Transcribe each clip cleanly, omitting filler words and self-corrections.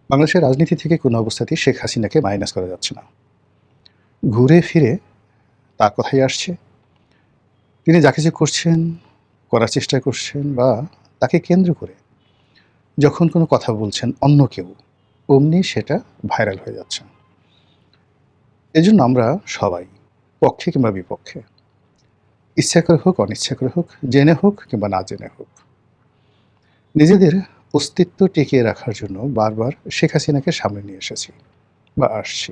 বাংলাদেশের রাজনীতি থেকে কোনো অবস্থাতেই শেখ হাসিনাকে মাইনাস করা যাচ্ছে না। ঘুরে ফিরে তার কথাই আসছে। তিনি যা কিছু করছেন, করার চেষ্টা করছেন বা তাকে কেন্দ্র করে যখন কোনো কথা বলছেন অন্য কেউ, অমনি সেটা ভাইরাল হয়ে যাচ্ছে। এজন্য আমরা সবাই পক্ষে কিংবা বিপক্ষে, ইচ্ছা করে হোক, অনিচ্ছা করে হোক, জেনে হোক কিংবা না জেনে হোক, নিজেদের অস্তিত্ব টিকিয়ে রাখার জন্য বারবার শেখ হাসিনাকে সামনে নিয়ে এসেছি বা আসছি।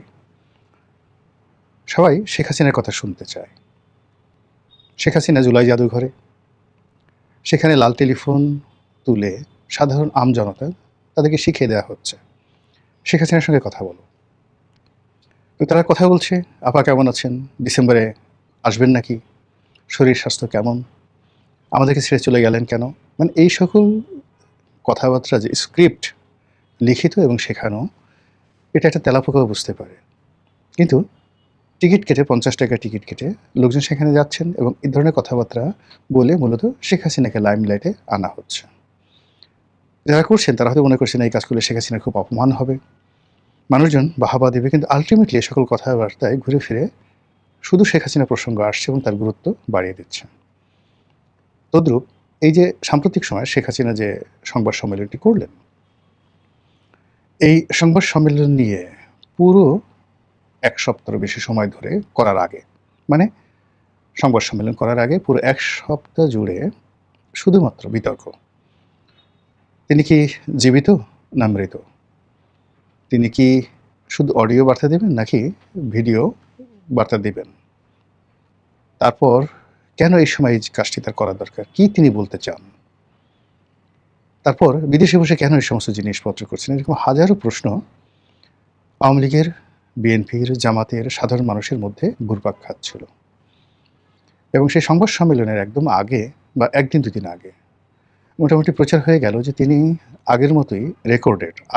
সবাই শেখ হাসিনার কথা শুনতে চায়। শেখ হাসিনা জুলাই জাদুঘরে, সেখানে লাল টেলিফোন তুলে সাধারণ আমজনতা তাদেরকে শিখিয়ে দেওয়া হচ্ছে, শেখ হাসিনার সঙ্গে কথা বলো। তো তারা কথা বলছে, আপা কেমন আছেন, ডিসেম্বরে আসবেন নাকি, শরীর স্বাস্থ্য কেমন, আমাদেরকে ছেড়ে চলে গেলেন কেন। মানে এই সকল কথাবার্তা যে স্ক্রিপ্ট লিখিত এবং শেখানো, এটা একটা তেলাপোকাও বুঝতে পারে। কিন্তু টিকিট কেটে, 50 টাকা টিকিট কেটে লোকজন সেখানে যাচ্ছেন এবং এই ধরনের কথাবার্তা বলে মূলত শেখ হাসিনাকে লাইমলাইটে আনা হচ্ছে। যারা করছেন তারা হয়তো মনে করছেন এই কাজ করলে শেখ হাসিনার খুব অপমান হবে, মানুষজন বাহাবা দেবে, কিন্তু আলটিমেটলি এই সকল কথাবার্তায় ঘুরে ফিরে শুধু শেখ হাসিনা প্রসঙ্গ আসছে এবং তার গুরুত্ব বাড়িয়ে দিচ্ছে। তদ্রূপ এই যে সাম্প্রতিক সময়ে শেখ হাসিনা যে সংবাদ সম্মেলনটি করলেন, এই সংবাদ সম্মেলন নিয়ে পুরো 1 সপ্তাহের বেশি সময় ধরে করার আগে, মানে সংবাদ সম্মেলন করার আগে পুরো 1 সপ্তাহ জুড়ে শুধুমাত্র বিতর্ক। তিনি কি জীবিত না মৃত? তিনি কি শুধু অডিও বার্তা দেবেন নাকি ভিডিও বার্তা দিবেন? তারপর কেন এই সময় এই কাজটি তার করা দরকার? কি তিনি বলতে চান? তারপর বিদেশে বসে কেন এই সমস্ত জিনিসপত্র করছেন? এরকম হাজারো প্রশ্ন আওয়ামী লীগের, বিএনপির, জামাতের, সাধারণ মানুষের মধ্যে ঘুরপাক খাচ্ছিল। এবং সেই সংবাদ সম্মেলনের একদম আগে বা ১ দিন ২ দিন আগে মোটামুটি প্রচার হয়ে গেল যে তিনি আগের মতোই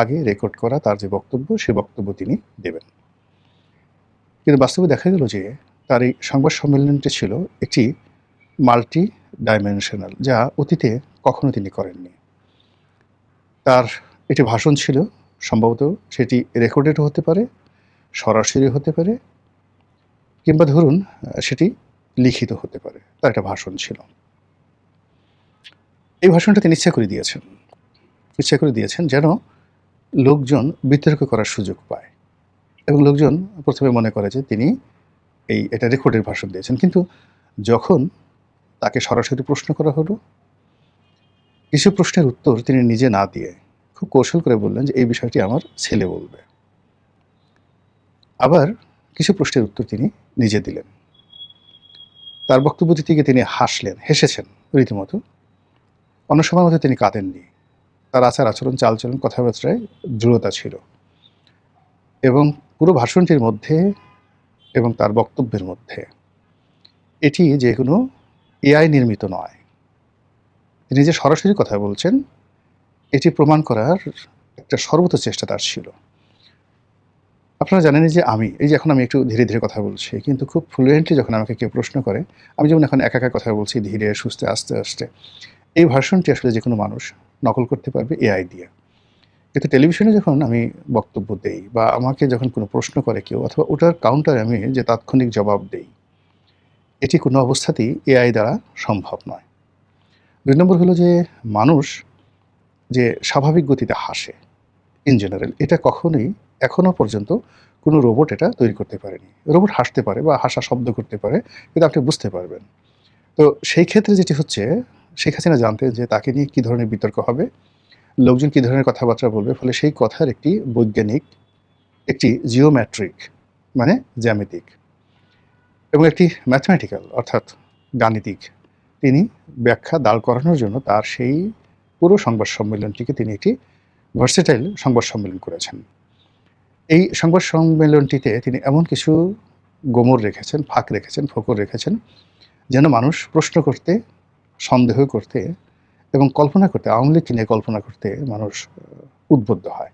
আগে রেকর্ড করা তার যে বক্তব্য, সে বক্তব্য তিনি দেবেন। কিন্তু বাস্তবে দেখা গেল যে তার এই সংবাদ সম্মেলনটি ছিল একটি মাল্টি ডাইমেনশনাল, যা অতীতে কখনো তিনি করেননি। তার একটি ভাষণ ছিল, সম্ভবত সেটি রেকর্ডেডও হতে পারে, সরাসরি হতে পারে, কিংবা ধরুন সেটি লিখিত হতে পারে। তার একটা ভাষণ ছিল। এই ভাষণটা তিনি ইচ্ছা করে দিয়েছেন যেন লোকজন বিতর্ক করার সুযোগ পায় এবং লোকজন প্রথমে মনে করে যে তিনি এটা রেকর্ডের ভাষণ দিয়েছেন। কিন্তু যখন তাকে সরাসরি প্রশ্ন করা হলো, কিছু প্রশ্নের উত্তর তিনি নিজে না দিয়ে খুব কৌশল করে বললেন যে এই বিষয়টি আমার ছেলে বলবে। আবার কিছু প্রশ্নের উত্তর তিনি নিজে দিলেন। তার বক্তব্য দিতে গিয়ে তিনি হেসেছেন রীতিমতো। অন্য সময়ের মতো তিনি কাঁদেননি। তার আচার-আচরণ, চালচলন, কথাবার্তায় দৃঢ়তা ছিল এবং পুরো ভাষণটির মধ্যে এবং তার বক্তব্যের মধ্যে এটি যে কোনো এআই নির্মিত নয়। তিনি যে সরাসরি কথা বলছেন, এটি প্রমাণ করার একটা সর্বোচ্চ চেষ্টা তার ছিল। আপনারা জানেনই যে এখন আমি একটু ধীরে, ধীরে কথা বলছি, কিন্তু খুব ফ্লুয়েন্টলি যখন আমাকে কেউ প্রশ্ন করে, আমি যেমন এখন একা, একা কথা বলছি ধীরে, সুস্থে, আস্তে, আস্তে। এই ভার্সনটি আসলে যেকোনো মানুষ নকল করতে পারবে এআই দিয়ে। কিন্তু টেলিভিশনে যখন আমি বক্তব্য দেই বা আমাকে যখন কোনো প্রশ্ন করে কেউ, অথবা ওটার কাউন্টারে আমি যে তাৎক্ষণিক জবাব দেই, এটি কোনো অবস্থাতেই এআই দ্বারা সম্ভব নয়। ২ নম্বর হলো যে মানুষ যে স্বাভাবিক গতিতে হাসে ইন জেনারেল, এটা কখনোই এখনো পর্যন্ত কোনো রোবট এটা তৈরি করতে পারেনি। রোবট হাসতে পারে বা হাসা শব্দ করতে পারে, কিন্তু আপনি বুঝতে পারবেন। তো সেই ক্ষেত্রে যেটি হচ্ছে, শেখ হাসিনা জানতেন যে তাকে নিয়ে কী ধরনের বিতর্ক হবে, লোকজন কী ধরনের কথাবার্তা বলবে, ফলে সেই কথার একটি বৈজ্ঞানিক, একটি জিওমেট্রিক মানে জ্যামিতিক এবং একটি ম্যাথমেটিক্যাল অর্থাৎ গাণিতিক তিনি ব্যাখ্যা দাঁড় করানোর জন্য তার সেই পুরো সংবাদ সম্মেলনটিকে তিনি একটি ভার্সেটাইল সংবাদ সম্মেলন করেছেন। এই সংবাদ সম্মেলনটিতে তিনি এমন কিছু গোমর রেখেছেন, ফাঁক রেখেছেন, ফোকর রেখেছেন, যেন মানুষ প্রশ্ন করতে, সন্দেহ করতে এবং কল্পনা করতে, আওয়ামী লীগকে নিয়ে কল্পনা করতে মানুষ উদ্বুদ্ধ হয়।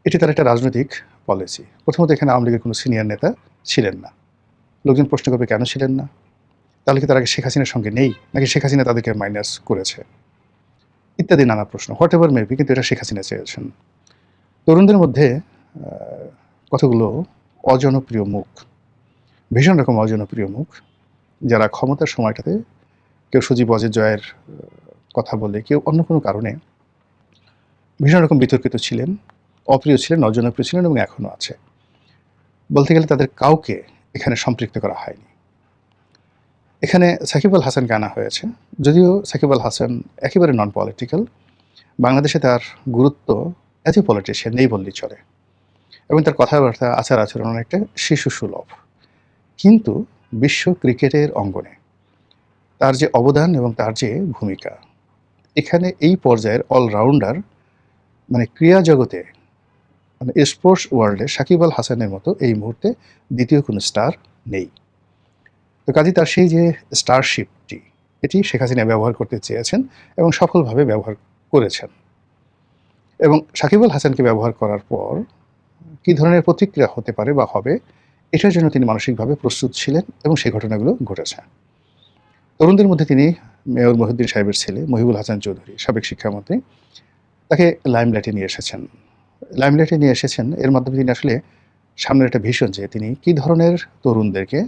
এটি তার একটা রাজনৈতিক পলিসি। প্রথমত এখানে আওয়ামী লীগের কোনো সিনিয়র নেতা ছিলেন না। লোকজন প্রশ্ন করবে কেন ছিলেন না? তাহলে কি তারা আগে শেখ হাসিনার সঙ্গে নেই, নাকি শেখ হাসিনা তাদেরকে মাইনাস করেছে? ইত্যাদি নানা প্রশ্ন, হোয়াট এভার মেবি, কিন্তু এটা শেখ হাসিনা চেয়েছেন। তরুণদের মধ্যে কতগুলো অজনপ্রিয় মুখ, ভীষণ রকম অজনপ্রিয় মুখ, যারা ক্ষমতার সময়টাতে কেউ সজীব ওয়াজেদ জয়ের কথা বলে, কেউ অন্য কোনো কারণে ভীষণ রকম বিতর্কিত ছিলেন, অপ্রিয় ছিলেন, অজনপ্রিয় ছিলেন এবং এখনও আছে। বলতে গেলে তাদের কাউকে এখানে সম্পৃক্ত করা হয়নি। এখানে সাকিব আল হাসানকে আনা হয়েছে, যদিও সাকিব আল হাসান একেবারে নন পলিটিক্যাল। বাংলাদেশে তার গুরুত্ব অ্যাজ এ পলিটিশিয়ান নেই বললেই চলে, এবং তার কথাবার্তা, আচার আচরণ অনেকটা শিশু সুলভ। কিন্তু বিশ্ব ক্রিকেটের অঙ্গনে তার যে অবদান এবং তার যে ভূমিকা, এখানে এই পর্যায়ের অলরাউন্ডার, মানে ক্রীড়া জগতে, মানে স্পোর্টস ওয়ার্ল্ডে সাকিব আল হাসানের মতো এই মুহূর্তে দ্বিতীয় কোনো স্টার নেই। তো কাজে তার সেই যে স্টারশিপটি, এটি শেখ হাসিনা ব্যবহার করতে চেয়েছেন এবং সফলভাবে ব্যবহার করেছেন। এবং সাকিব আল হাসানকে ব্যবহার করার পর কী ধরনের প্রতিক্রিয়া হতে পারে বা হবে, এটার জন্য তিনি মানসিকভাবে প্রস্তুত ছিলেন এবং সেই ঘটনাগুলো ঘটেছে। তরুণদের মধ্যে তিনি মেয়র মহিউদ্দিন সাহেবের ছেলে মহিবুল হাসান চৌধুরী, সাবেক শিক্ষামন্ত্রী, তাকে লাইমলাইটে নিয়ে এসেছেন। এর মাধ্যমে তিনি আসলে সামনের একটা ভিশন, যে তিনি কী ধরনের তরুণদেরকে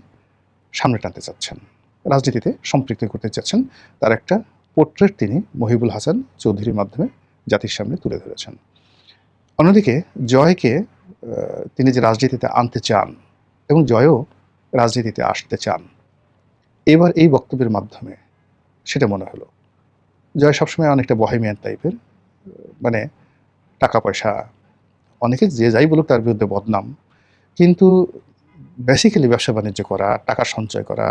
সামনে টানতে চাচ্ছেন, রাজনীতিতে সম্পৃক্ত করতে চাচ্ছেন, তার একটা পোর্ট্রেট তিনি মহিবুল হাসান চৌধুরীর মাধ্যমে জাতির সামনে তুলে ধরেছেন। অন্যদিকে জয়কে তিনি যে রাজনীতিতে আনতে চান এবং জয়ও রাজনীতিতে আসতে চান, এবার এই বক্তব্যের মাধ্যমে সেটা মনে হলো। জয় সবসময় অনেকটা বহেমিয়ান টাইপের, মানে টাকা পয়সা, অনেকে যে যাই বলুক তার বিরুদ্ধে বদনাম, কিন্তু বেসিক্যালি ব্যবসা বাণিজ্য করা, টাকা সঞ্চয় করা,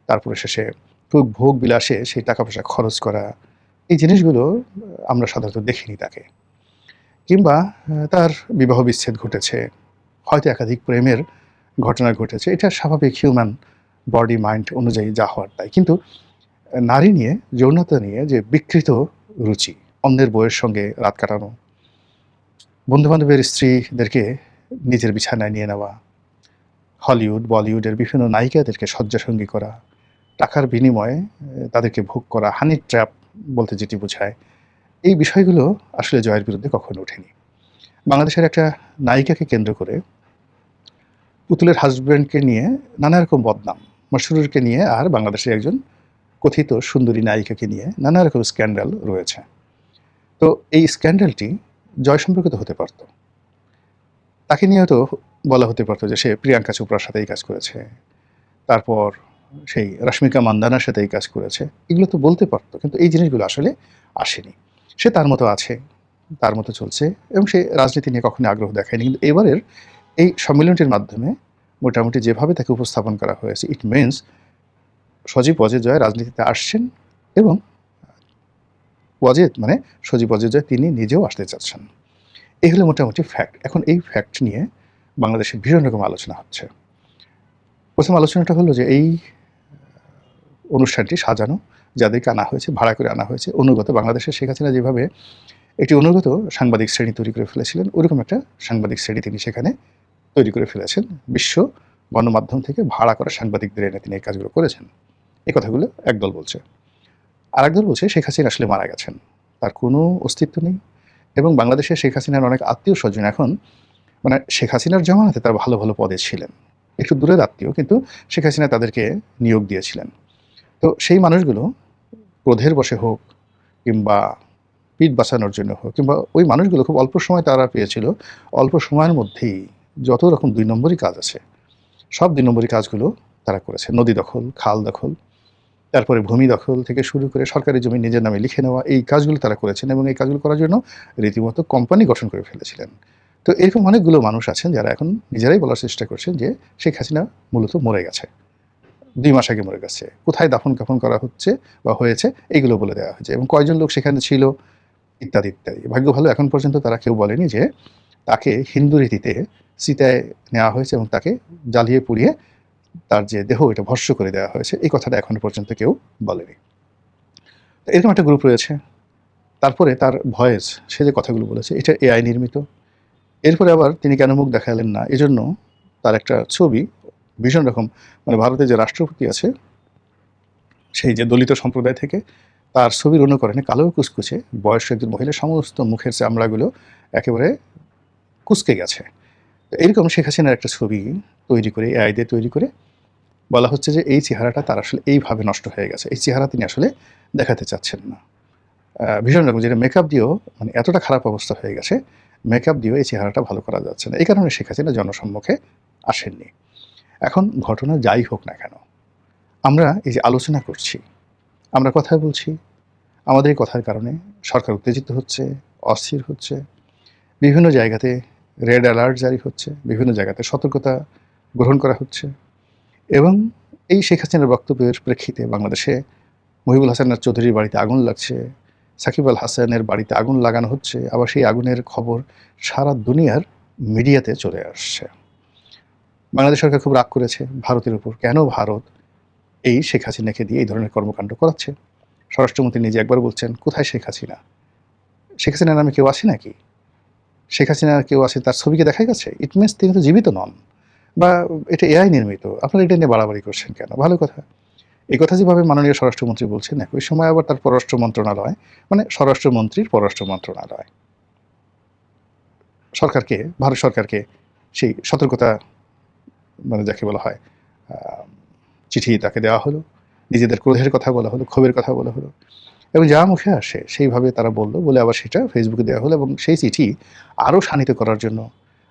তারপরে শেষে খুব ভোগ বিলাসে সেই টাকা পয়সা খরচ করা, এই জিনিসগুলো আমরা সাধারণত দেখিনি তাকে। কিংবা তার বিবাহ বিচ্ছেদ ঘটেছে, হয়তো একাধিক প্রেমের ঘটনা ঘটেছে, এটা স্বাভাবিক হিউম্যান বডি মাইন্ড অনুযায়ী যা হওয়ার তাই। কিন্তু নারী নিয়ে, যৌনতা নিয়ে যে বিকৃত রুচি, অন্যের বউয়ের সঙ্গে রাত কাটানো, বন্ধুবান্ধবের স্ত্রীদেরকে নিজের বিছানায় নিয়ে নেওয়া, হলিউড বলিউডের বিভিন্ন নায়িকাদেরকে শয্যাসঙ্গী করা, টাকার বিনিময়ে তাদেরকে ভোগ করা, হানি ট্র্যাপ বলতে যেটি বোঝায়, এই বিষয়গুলো আসলে জয়ের বিরুদ্ধে কখনো ওঠেনি। বাংলাদেশের একটা নায়িকাকে কেন্দ্র করে, পুতুলের হাজব্যান্ডকে নিয়ে নানা রকম বদনাম, মশরুরকে নিয়ে, আর বাংলাদেশের একজন কথিত সুন্দরী নায়িকাকে নিয়ে নানা রকম স্ক্যান্ডাল রয়েছে। তো এই স্ক্যান্ডালটি জয় সম্পর্কিত হতে পারত, তাকে নিয়ে তো বলা হতে পারতো যে সে প্রিয়াঙ্কা চোপড়ার সাথে এই কাজ করেছে, তারপর সেই রশ্মিকা মান্দানার সাথে এই কাজ করেছে, এগুলো তো বলতে পারতো। কিন্তু এই জিনিসগুলো আসলে আসেনি। সে তার মতো আছে, তার মতো চলছে, এবং সে রাজনীতি নিয়ে কখনো আগ্রহ দেখায়নি। কিন্তু এবারের এই সম্মেলনটির মাধ্যমে মোটামুটি যেভাবে তাকে উপস্থাপন করা হয়েছে, ইট মিনস সজীব ওয়াজেদ জয় রাজনীতিতে আসছেন, এবং ওয়াজেদ মানে সজীব ওয়াজেদ জয় তিনি নিজেও আসতে চাচ্ছেন। এই হলো মোটামুটি ফ্যাক্ট। এখন এই ফ্যাক্ট নিয়ে বাংলাদেশে ভীষণ রকম আলোচনা হচ্ছে। প্রথম আলোচনাটা হলো যে এই অনুষ্ঠানটি সাজানো, যাদেরকে আনা হয়েছে, ভাড়া করে আনা হয়েছে, অনুগত, বাংলাদেশের শেখ হাসিনা যেভাবে একটি অনুগত সাংবাদিক শ্রেণী তৈরি করে ফেলেছিলেন, ওইরকম একটা সাংবাদিক শ্রেণী তিনি সেখানে তৈরি করে ফেলেছেন। বিশ্ব গণমাধ্যম থেকে ভাড়া করা সাংবাদিকদের এনে তিনি এই কাজগুলো করেছেন। এই কথাগুলো একদল বলছে। আর একদল বলছে শেখ হাসিনা আসলে মারা গেছেন, তার কোনো অস্তিত্ব নেই, এবং বাংলাদেশের শেখ হাসিনার অনেক আত্মীয় স্বজন এখন, মানে শেখ হাসিনার জমানাতে তার ভালো ভালো পদে ছিলেন, একটু দূরের আত্মীয়, কিন্তু শেখ হাসিনা তাদেরকে নিয়োগ দিয়েছিলেন। তো সেই মানুষগুলো ক্রোধের বশে হোক, কিংবা পিঠ বাঁচানোর জন্য হোক, কিংবা ওই মানুষগুলো খুব অল্প সময় তারা পেয়েছিল, অল্প সময়ের মধ্যেই যত রকম ২ নম্বরই কাজ আছে, সব ২ নম্বরই কাজগুলো তারা করেছে। নদী দখল, খাল দখল, তারপরে ভূমি দখল থেকে শুরু করে সরকারি জমি নিজের নামে লিখে নেওয়া, এই কাজগুলো তারা করেছেন, এবং এই কাজগুলো করার জন্য রীতিমতো কোম্পানি গঠন করে ফেলেছিলেন। তো এরকম অনেকগুলো মানুষ আছেন যারা এখন নিজেরাই বলার চেষ্টা করছেন যে শেখ হাসিনা মূলত মরে গেছে, ২ মাস আগে মরে গেছে, কোথায় দাফন কাফন করা হচ্ছে বা হয়েছে এইগুলো বলে দেওয়া হয়েছে, এবং কয়জন লোক সেখানে ছিল, ইত্যাদি ইত্যাদি। ভাগ্য ভালো এখন পর্যন্ত তারা কেউ বলেনি যে তাকে হিন্দু রীতিতে চিতায় নেওয়া হয়েছে এবং তাকে জ্বালিয়ে পুড়িয়ে তার যে দেহ এটা ভস্ম করে দেওয়া হয়েছে, এই কথাটা এখনো পর্যন্ত কেউ বলেনি। তো এরকম একটা গ্রুপ রয়েছে। তারপরে তার ভয়েস, সে যে কথাগুলো বলেছে, এটা এআই নির্মিত। এরপরে আবার তিনি কেন মুখ দেখালেন না, এজন্য তার একটা ছবি ভীষণ রকম, মানে ভারতের যে রাষ্ট্রপতি আছে, সেই যে দলিত সম্প্রদায় থেকে, তার ছবির অনুকরণে কালো কুচকুচে বয়স্ক একজন মহিলা, সমস্ত মুখের চামড়াগুলো একেবারে কুঁচকে গেছে। তো এরকম শেখ হাসিনার একটা ছবি তৈরি করে, এআই দিয়ে তৈরি করে বলা হচ্ছে যে এই চেহারাটা তার আসলে এইভাবে নষ্ট হয়ে গেছে। এই চেহারা তিনি আসলে দেখাতে চাচ্ছেন না। ভীষণ রকম যেটা মেকআপ দিয়েও মানে এতটা খারাপ অবস্থা হয়ে গেছে, মেকআপ দিয়েও এই চেহারাটা ভালো করা যাচ্ছে না। এই কারণে শেখ হাসিনা জনসম্মুখে আসেননি। এখন ঘটনা যাই হোক না কেন, আমরা এই যে আলোচনা করছি, আমরা কথা বলছি, আমাদের এই কথার কারণে সরকার উত্তেজিত হচ্ছে, অস্থির হচ্ছে, বিভিন্ন জায়গাতে রেড অ্যালার্ট জারি হচ্ছে, বিভিন্ন জায়গাতে সতর্কতা গ্রহণ করা হচ্ছে এবং এই শেখ হাসিনার বক্তব্যের প্রেক্ষিতে বাংলাদেশে মহিবুল হাসান চৌধুরীর বাড়িতে আগুন লাগছে, সাকিব আল হাসানের বাড়িতে আগুন লাগানো হচ্ছে, আবার সেই আগুনের খবর সারা দুনিয়ার মিডিয়াতে চলে আসছে। বাংলাদেশ সরকার খুব রাগ করেছে ভারতের উপর। কেন ভারত এই শেখ হাসিনাকে দিয়ে এই ধরনের কর্মকাণ্ড করাচ্ছে? স্বরাষ্ট্রমন্ত্রী নিজে একবার বলছেন, কোথায় শেখ হাসিনা? শেখ হাসিনার নামে কেউ আসে নাকি? শেখ হাসিনার কেউ আসে তার ছবিকে দেখা গেছে? ইট মিনস তিনি তো জীবিত নন, বা এটা এআই নির্মিত। আপনারা এটা নিয়ে বাড়াবাড়ি করছেন কেন? ভালো কথা। এই কথা যেভাবে মাননীয় স্বরাষ্ট্রমন্ত্রী বলছেন, একই সময় আবার তার পররাষ্ট্র মন্ত্রণালয়, মানে স্বরাষ্ট্রমন্ত্রীর পররাষ্ট্র মন্ত্রণালয় সরকারকে, ভারত সরকারকে সেই সতর্কতা, মানে যাকে বলা হয় চিঠি তাকে দেওয়া হলো, নিজেদের ক্রোধের কথা বলা হলো, ক্ষোভের কথা বলা হলো এবং যা মুখে আসে সেইভাবে তারা বলল, বলে আবার সেটা ফেসবুকে দেওয়া হলো এবং সেই চিঠি আরও শানিত করার জন্য,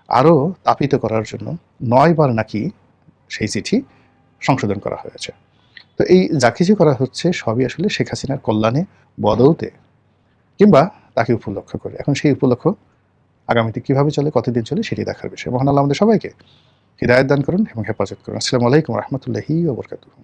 আরও তাপিত করার জন্য ৯ বার নাকি সেই চিঠি সংশোধন করা হয়েছে। তো এই যা কিছু করা হচ্ছে সবই আসলে শেখ হাসিনার কল্যাণে, বদৌতে, কিংবা তাকে উপলক্ষ করে। এখন সেই উপলক্ষ আগামীতে কীভাবে চলে, কতদিন চলে, সেটি দেখার বিষয়। মহান আল্লাহ আমাদের সবাইকে হিদায়াত দান করুন এবং হেফাজত করুন। আসসালামু আলাইকুম রহমতুল্লাহি ওয়া বারাকাতুহু।